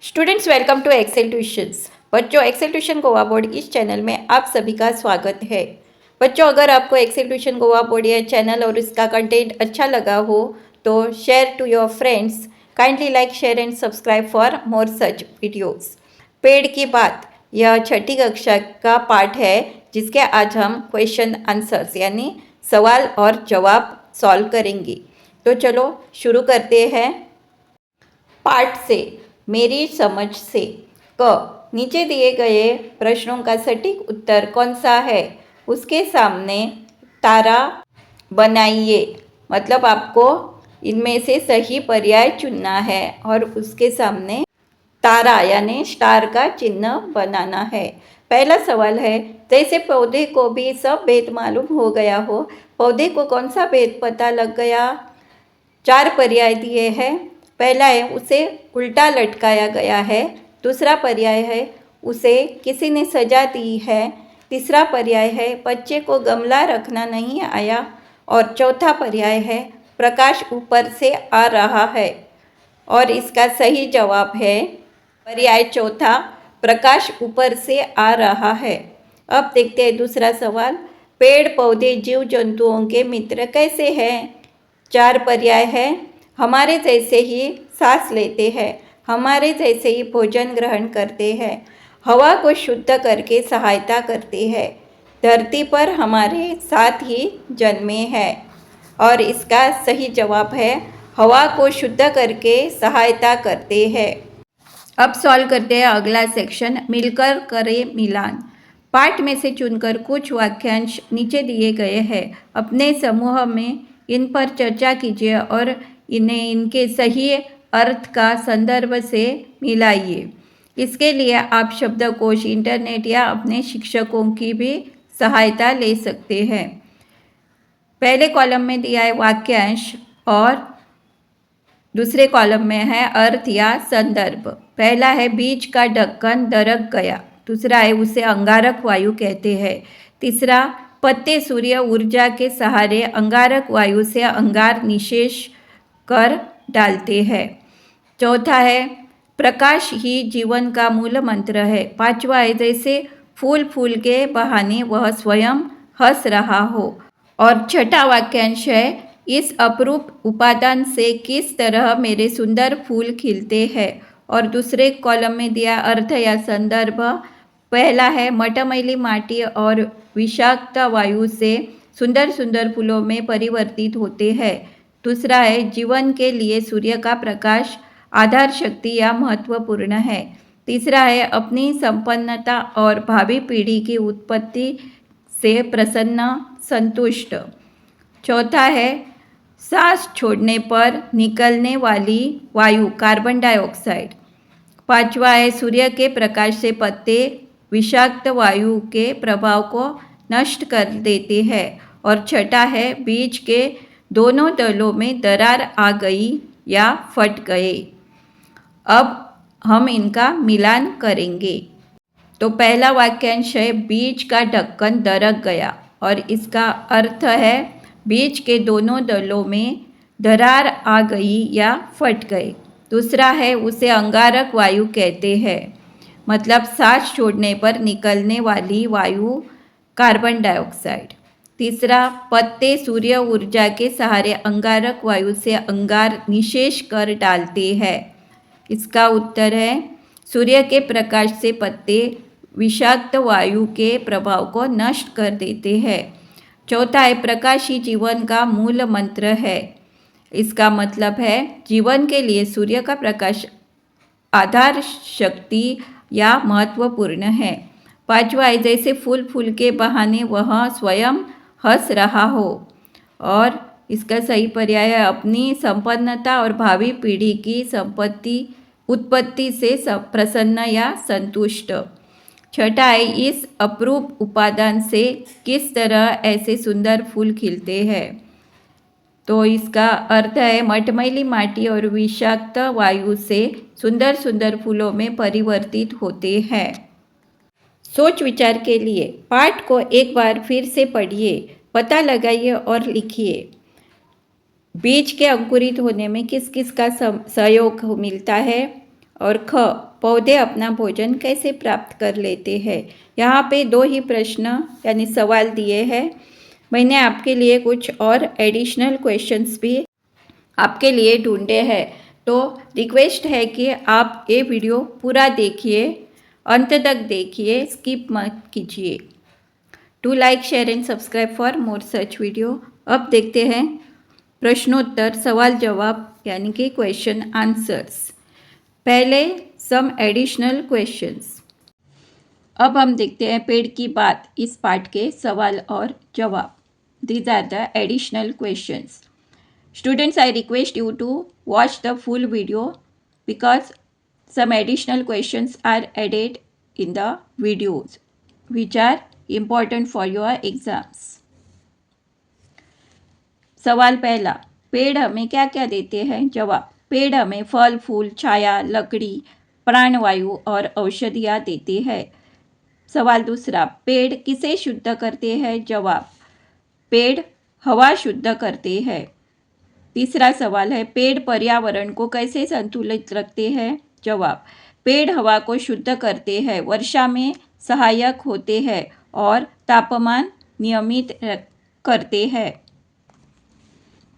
Students welcome to Excel tuitions. बच्चों, Excel tuition Goa board इस channel में आप सभी का स्वागत है। बच्चों, अगर आपको एक्सेल ट्यूशन गोवा बोर्ड या चैनल और इसका कंटेंट अच्छा लगा हो तो share to your friends. Kindly like, share and subscribe for more such videos. पेड़ की बात, यह छठी कक्षा का पाठ है जिसके आज हम क्वेश्चन आंसर्स यानी सवाल और जवाब सॉल्व करेंगे। तो चलो शुरू करते हैं। पाठ से मेरी समझ से क, नीचे दिए गए प्रश्नों का सटीक उत्तर कौन सा है? उसके सामने तारा बनाइए। मतलब आपको इनमें से सही पर्याय चुनना है और उसके सामने तारा यानी स्टार का चिन्ह बनाना है। पहला सवाल है, जैसे पौधे को भी सब भेद मालूम हो गया हो, पौधे को कौन सा भेद पता लग गया? 4 पर्याय दिए हैं। पहला है उसे उल्टा लटकाया गया है। दूसरा पर्याय है उसे किसी ने सजा दी है। तीसरा पर्याय है बच्चे को गमला रखना नहीं आया। और चौथा पर्याय है प्रकाश ऊपर से आ रहा है। और इसका सही जवाब है पर्याय चौथा, प्रकाश ऊपर से आ रहा है। अब देखते हैं दूसरा सवाल, पेड़ पौधे जीव जंतुओं के मित्र कैसे हैं? 4 पर्याय है, हमारे जैसे ही सांस लेते हैं, हमारे जैसे ही भोजन ग्रहण करते हैं, हवा को शुद्ध करके सहायता करते हैं, धरती पर हमारे साथ ही जन्मे हैं। और इसका सही जवाब है हवा को शुद्ध करके सहायता करते हैं। अब सॉल्व करते हैं अगला सेक्शन, मिलकर करें मिलान। पाठ में से चुनकर कुछ वाक्यांश नीचे दिए गए हैं। अपने समूह में इन पर चर्चा कीजिए और इन्हें इनके सही अर्थ का संदर्भ से मिलाइए। इसके लिए आप शब्दकोश, इंटरनेट या अपने शिक्षकों की भी सहायता ले सकते हैं। पहले कॉलम में दिया है वाक्यांश और दूसरे कॉलम में है अर्थ या संदर्भ। पहला है बीज का ढक्कन दरक गया। दूसरा है उसे अंगारक वायु कहते हैं। तीसरा, पत्ते सूर्य ऊर्जा के सहारे अंगारक वायु से अंगार निशेष कर डालते हैं। चौथा है प्रकाश ही जीवन का मूल मंत्र है। पांचवा है जैसे फूल फूल के बहाने वह स्वयं हंस रहा हो। और छठा वाक्यांश है इस अपरूप उपादान से किस तरह मेरे सुंदर फूल खिलते हैं। और दूसरे कॉलम में दिया अर्थ या संदर्भ। पहला है मटमैली माटी और विषाक्त वायु से सुंदर सुंदर फूलों में परिवर्तित होते हैं। दूसरा है जीवन के लिए सूर्य का प्रकाश आधार शक्ति या महत्वपूर्ण है। तीसरा है अपनी संपन्नता और भावी पीढ़ी की उत्पत्ति से प्रसन्न संतुष्ट। चौथा है सांस छोड़ने पर निकलने वाली वायु कार्बन डाइऑक्साइड। पांचवा है सूर्य के प्रकाश से पत्ते विषाक्त वायु के प्रभाव को नष्ट कर देते हैं। और छठा है बीज के दोनों दलों में दरार आ गई या फट गए। अब हम इनका मिलान करेंगे। तो पहला वाक्यांश है बीज का ढक्कन दरक गया और इसका अर्थ है बीज के दोनों दलों में दरार आ गई या फट गए। दूसरा है उसे अंगारक वायु कहते हैं, मतलब सांस छोड़ने पर निकलने वाली वायु कार्बन डाइऑक्साइड। तीसरा, पत्ते सूर्य ऊर्जा के सहारे अंगारक वायु से अंगार निशेष कर डालते हैं। इसका उत्तर है सूर्य के प्रकाश से पत्ते विषाक्त वायु के प्रभाव को नष्ट कर देते हैं। चौथा है प्रकाश ही जीवन का मूल मंत्र है। इसका मतलब है जीवन के लिए सूर्य का प्रकाश आधार शक्ति या महत्वपूर्ण है। पांचवा है जैसे फूल फूल के बहाने वह स्वयं हंस रहा हो। और इसका सही पर्याय है अपनी संपन्नता और भावी पीढ़ी की उत्पत्ति से प्रसन्न या संतुष्ट। छठा है इस अपरूप उपादान से किस तरह ऐसे सुंदर फूल खिलते हैं। तो इसका अर्थ है मटमैली माटी और विषाक्त वायु से सुंदर सुंदर फूलों में परिवर्तित होते हैं। सोच विचार के लिए पाठ को एक बार फिर से पढ़िए, पता लगाइए और लिखिए। बीज के अंकुरित होने में किस किस का सहयोग मिलता है और ख, पौधे अपना भोजन कैसे प्राप्त कर लेते हैं। यहाँ पे दो ही प्रश्न यानी सवाल दिए हैं। मैंने आपके लिए कुछ और एडिशनल क्वेश्चंस भी आपके लिए ढूंढे हैं, तो रिक्वेस्ट है कि आप ये वीडियो पूरा देखिए, अंत तक देखिए, स्किप मत कीजिए। To like, share and subscribe for more such video. अब देखते हैं प्रश्नोत्तर, सवाल जवाब यानी कि क्वेश्चन आंसर्स। पहले सम एडिशनल क्वेश्चंस। अब हम देखते हैं पेड़ की बात, इस पाठ के सवाल और जवाब। These are the additional questions. Students, I request you to watch the full video because some additional questions are added in the videos which are important for your exams. सवाल पहला, पेड़ हमें क्या क्या देते हैं। जवाब, पेड़ हमें फल, फूल, छाया, लकड़ी, प्राणवायु और औषधियाँ देते हैं। सवाल दूसरा, पेड़ किसे शुद्ध करते हैं। जवाब, पेड़ हवा शुद्ध करते हैं। तीसरा सवाल है, पेड़ पर्यावरण को कैसे संतुलित रखते हैं। जवाब, पेड़ हवा को शुद्ध करते हैं, वर्षा में सहायक होते हैं और तापमान नियमित करते हैं।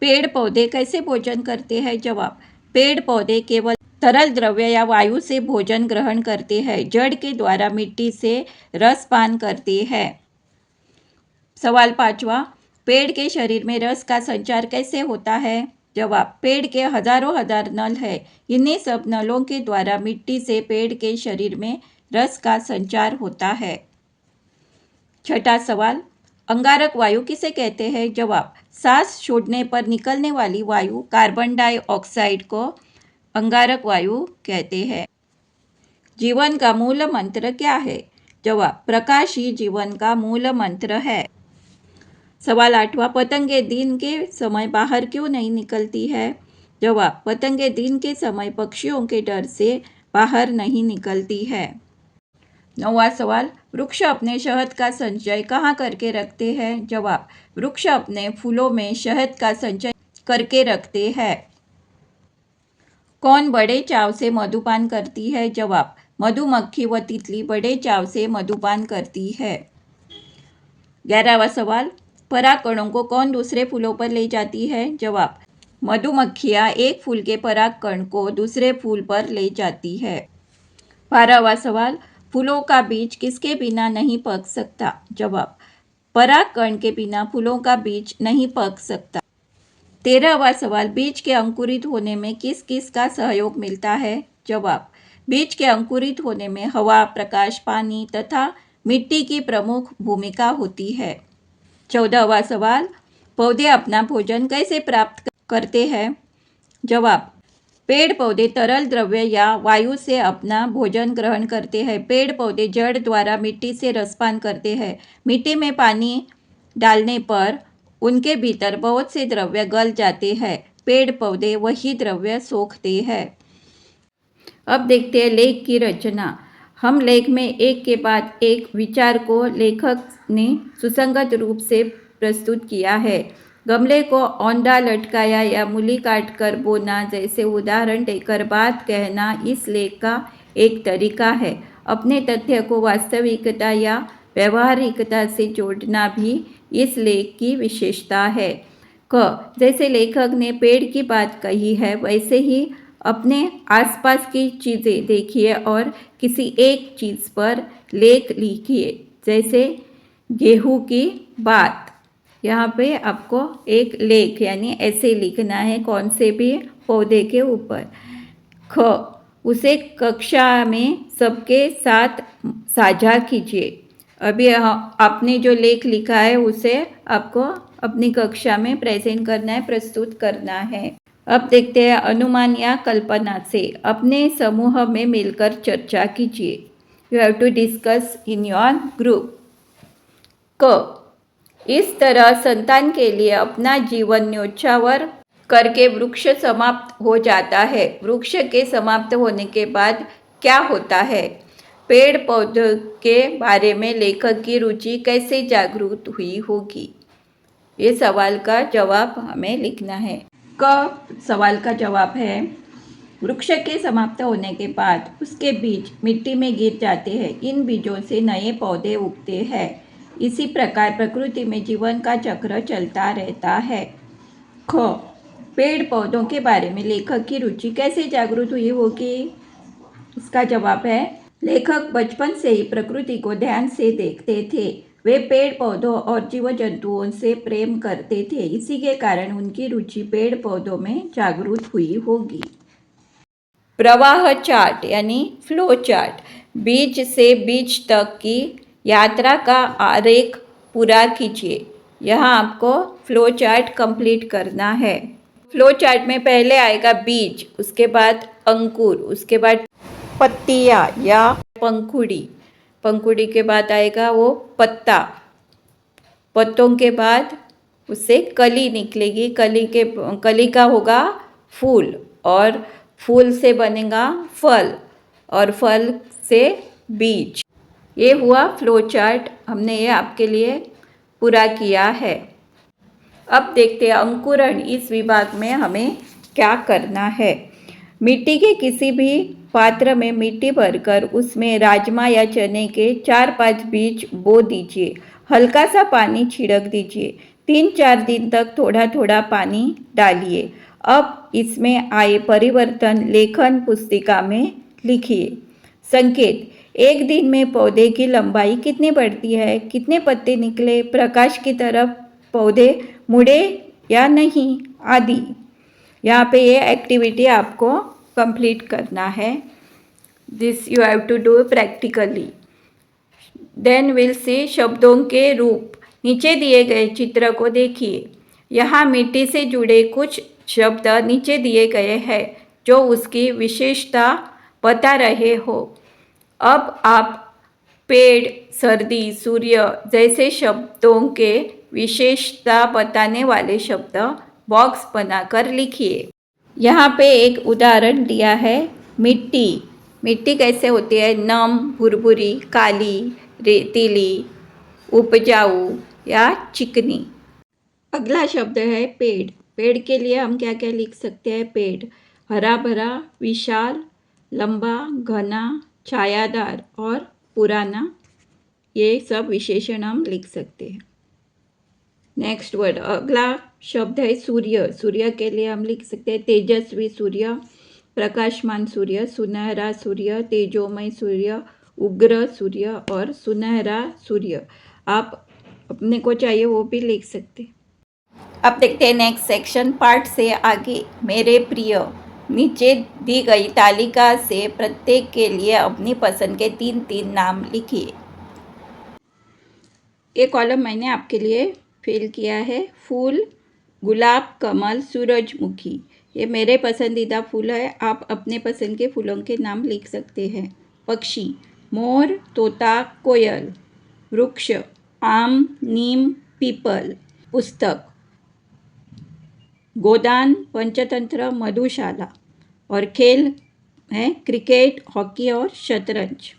पेड़ पौधे कैसे भोजन करते हैं। जवाब, पेड़ पौधे केवल तरल द्रव्य या वायु से भोजन ग्रहण करते हैं, जड़ के द्वारा मिट्टी से रस पान करते हैं। सवाल पांचवा, पेड़ के शरीर में रस का संचार कैसे होता है। जवाब, पेड़ के हजारों हजार नल है, इन्हीं सब नलों के द्वारा मिट्टी से पेड़ के शरीर में रस का संचार होता है। छठा सवाल, अंगारक वायु किसे कहते हैं। जवाब, सांस छोड़ने पर निकलने वाली वायु कार्बन डाइऑक्साइड को अंगारक वायु कहते हैं। जीवन का मूल मंत्र क्या है। जवाब, प्रकाश ही जीवन का मूल मंत्र है। सवाल आठवां, पतंगे दिन के समय बाहर क्यों नहीं निकलती है। जवाब, पतंगे दिन के समय पक्षियों के डर से बाहर नहीं निकलती है। नौवां सवाल, वृक्ष अपने शहद का संचय कहाँ करके रखते हैं। जवाब, वृक्ष अपने फूलों में शहद का संचय करके रखते हैं। कौन बड़े चाव से मधुपान करती है। जवाब, मधुमक्खी व तितली बड़े चाव से मधुपान करती है। 11वां सवाल, परागकणों को कौन दूसरे फूलों पर ले जाती है। जवाब, मधुमक्खियाँ एक फूल के परागकण को दूसरे फूल पर ले जाती है। 12वां सवाल, फूलों का बीज किसके बिना नहीं पक सकता। जवाब, परागकण के बिना फूलों का बीज नहीं पक सकता। 13वां सवाल, बीज के अंकुरित होने में किस किस का सहयोग मिलता है। जवाब, बीज के अंकुरित होने में हवा, प्रकाश, पानी तथा मिट्टी की प्रमुख भूमिका होती है। 14वां सवाल, पौधे अपना भोजन कैसे प्राप्त करते हैं। जवाब, पेड़ पौधे तरल द्रव्य या वायु से अपना भोजन ग्रहण करते हैं। पेड़ पौधे जड़ द्वारा मिट्टी से रसपान करते हैं। मिट्टी में पानी डालने पर उनके भीतर बहुत से द्रव्य गल जाते हैं। पेड़ पौधे वही द्रव्य सोखते हैं। अब देखते हैं लेख की रचना। हम लेख में एक के बाद एक विचार को लेखक ने सुसंगत रूप से प्रस्तुत किया है। गमले को औंधा लटकाया या मूली काटकर बोना जैसे उदाहरण देकर बात कहना इस लेख का एक तरीका है। अपने तथ्य को वास्तविकता या व्यवहारिकता से जोड़ना भी इस लेख की विशेषता है। क, जैसे लेखक ने पेड़ की बात कही है वैसे ही अपने आसपास की चीज़ें देखिए और किसी एक चीज़ पर लेख लिखिए। जैसे गेहूं की बात, यहाँ पे आपको एक लेख यानी ऐसे लिखना है कौन से भी पौधे के ऊपर। ख, उसे कक्षा में सबके साथ साझा कीजिए। अभी आपने जो लेख लिखा है उसे आपको अपनी कक्षा में प्रेजेंट करना है, प्रस्तुत करना है। अब देखते हैं अनुमान या कल्पना से अपने समूह में मिलकर चर्चा कीजिए। You have to discuss in your group. क, इस तरह संतान के लिए अपना जीवन न्योछावर करके वृक्ष समाप्त हो जाता है। वृक्ष के समाप्त होने के बाद क्या होता है। पेड़ पौधों के बारे में लेखक की रुचि कैसे जागरूक हुई होगी। ये सवाल का जवाब हमें लिखना है। क, सवाल का जवाब है वृक्ष के समाप्त होने के बाद उसके बीज मिट्टी में गिर जाते हैं। इन बीजों से नए पौधे उगते हैं। इसी प्रकार प्रकृति में जीवन का चक्र चलता रहता है। ख, पेड़ पौधों के बारे में लेखक की रुचि कैसे जागृत हुई होगी? इसका जवाब है, लेखक बचपन से ही प्रकृति को ध्यान से देखते थे। वे पेड़ पौधों और जीव जंतुओं से प्रेम करते थे। इसी के कारण उनकी रुचि पेड़ पौधों में जागृत हुई होगी। प्रवाह चार्ट यानी फ्लो चार्ट, बीज से बीज तक की यात्रा का आरेख पूरा कीजिए। यहाँ आपको फ्लो चार्ट कंप्लीट करना है। फ्लो चार्ट में पहले आएगा बीज, उसके बाद अंकुर, उसके बाद पत्तियाँ या पंखुड़ी, पंखुड़ी के बाद आएगा वो पत्ता, पत्तों के बाद उससे कली निकलेगी, कली का होगा फूल, और फूल से बनेगा फल, और फल से बीज। ये हुआ फ्लो चार्ट, हमने ये आपके लिए पूरा किया है। अब देखते हैं अंकुरण इस विभाग में हमें क्या करना है। मिट्टी के किसी भी पात्र में मिट्टी भरकर उसमें राजमा या चने के 4-5 बीज बो दीजिए। हल्का सा पानी छिड़क दीजिए। 3-4 दिन तक थोड़ा थोड़ा पानी डालिए। अब इसमें आए परिवर्तन लेखन पुस्तिका में लिखिए। संकेत, एक दिन में पौधे की लंबाई कितनी बढ़ती है, कितने पत्ते निकले, प्रकाश की तरफ पौधे मुड़े या नहीं, आदि। यहाँ पे ये एक्टिविटी आपको कंप्लीट करना है। This you have to do practically. Then will see शब्दों के रूप। नीचे दिए गए चित्र को देखिए। यहाँ मिट्टी से जुड़े कुछ शब्द नीचे दिए गए हैं जो उसकी विशेषता बता रहे हो। अब आप पेड़, सर्दी, सूर्य जैसे शब्दों के विशेषता बताने वाले शब्द बॉक्स बनाकर लिखिए। यहाँ पे एक उदाहरण दिया है, मिट्टी। मिट्टी कैसे होती है? नम, भुरभुरी, काली, रेतीली, उपजाऊ या चिकनी। अगला शब्द है पेड़। पेड़ के लिए हम क्या क्या लिख सकते हैं? पेड़ हरा भरा, विशाल, लंबा, घना, छायादार और पुराना, ये सब विशेषण हम लिख सकते हैं। नेक्स्ट वर्ड, अगला शब्द है सूर्य। सूर्य के लिए हम लिख सकते हैं तेजस्वी सूर्य, प्रकाशमान सूर्य, सुनहरा सूर्य, तेजोमय सूर्य, उग्र सूर्य और सुनहरा सूर्य। आप अपने को चाहिए वो भी लिख सकते। अब देखते हैं नेक्स्ट सेक्शन, पार्ट से आगे। मेरे प्रिय, नीचे दी गई तालिका से प्रत्येक के लिए अपनी पसंद के 3-3 नाम लिखिए। ये कॉलम मैंने आपके लिए फिल किया है। फूल, गुलाब, कमल, सूरजमुखी, ये मेरे पसंदीदा फूल है। आप अपने पसंद के फूलों के नाम लिख सकते हैं। पक्षी, मोर, तोता, कोयल। वृक्ष, आम, नीम, पीपल। पुस्तक, गोदान, पंचतंत्र, मधुशाला। और खेल है क्रिकेट, हॉकी और शतरंज।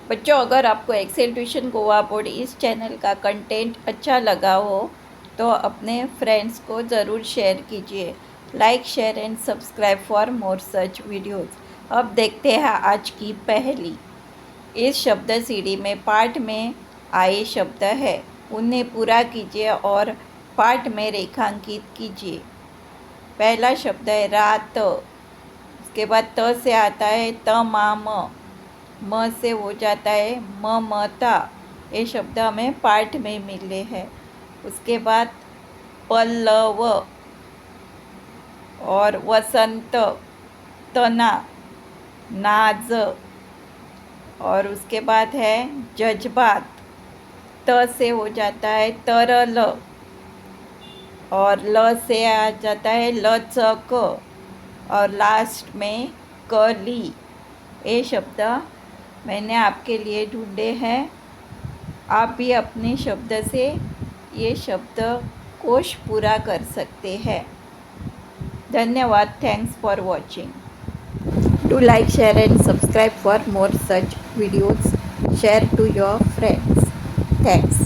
बच्चों, अगर आपको एक्सेल ट्यूशन गोवा बोर्ड इस चैनल का कंटेंट अच्छा लगा हो तो अपने फ्रेंड्स को ज़रूर शेयर कीजिए। Like, share and subscribe for more such videos. अब देखते हैं आज की पहली। इस शब्द सीढ़ी में पाठ में आए शब्द है, उन्हें पूरा कीजिए और पाठ में रेखांकित कीजिए। पहला शब्द है रात, उसके बाद त से आता है तमाम, म से हो जाता है ममता। ये शब्द हमें पाठ में मिले हैं। उसके बाद पल्लव और वसंत, तना, नाज। और उसके बाद है जज्बात, त से हो जाता है तरल और ल से आ जाता है लचक और लास्ट में कली। ये शब्द मैंने आपके लिए ढूंढे हैं। आप भी अपने शब्द से ये शब्द कोश पूरा कर सकते हैं। धन्यवाद। Thanks for watching. Do like, share and subscribe for more such videos. Share to your friends. Thanks.